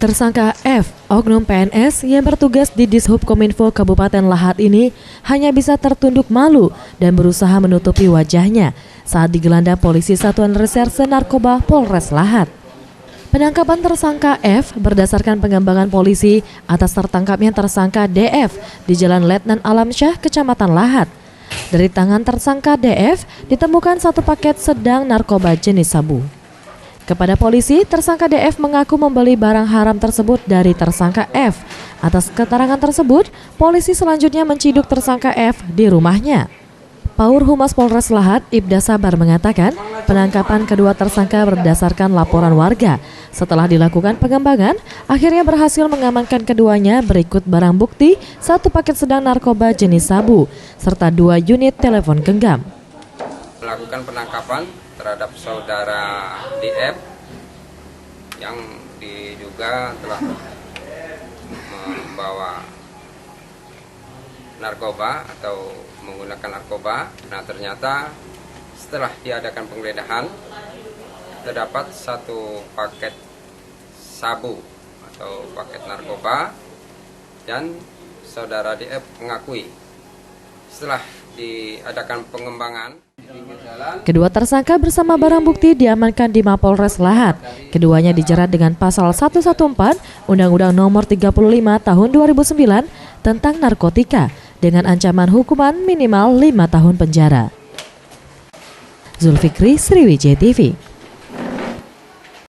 Tersangka F, oknum PNS yang bertugas di Dishub-Kominfo Kabupaten Lahat ini hanya bisa tertunduk malu dan berusaha menutupi wajahnya saat digelandang polisi Satuan Reserse Narkoba Polres Lahat. Penangkapan tersangka F berdasarkan pengembangan polisi atas tertangkapnya tersangka DF di Jalan Letnan Alamsyah, Kecamatan Lahat. Dari tangan tersangka DF ditemukan satu paket sedang narkoba jenis sabu. Kepada polisi, tersangka DF mengaku membeli barang haram tersebut dari tersangka F. Atas keterangan tersebut, polisi selanjutnya menciduk tersangka F di rumahnya. Paur Humas Polres Lahat, Ibda Sabar mengatakan, penangkapan kedua tersangka berdasarkan laporan warga. Setelah dilakukan pengembangan, akhirnya berhasil mengamankan keduanya berikut barang bukti, satu paket sedang narkoba jenis sabu, serta 2 unit telepon genggam. Melakukan penangkapan terhadap saudara DF yang diduga telah membawa narkoba atau menggunakan narkoba. Nah, ternyata setelah diadakan penggeledahan terdapat satu paket sabu atau paket narkoba dan saudara DF mengakui setelah diadakan pengembangan. Kedua tersangka bersama barang bukti diamankan di Mapolres Lahat. Keduanya dijerat dengan pasal 114 Undang-Undang Nomor 35 Tahun 2009 tentang narkotika dengan ancaman hukuman minimal 5 tahun penjara. Zulfikri, Sriwijaya TV.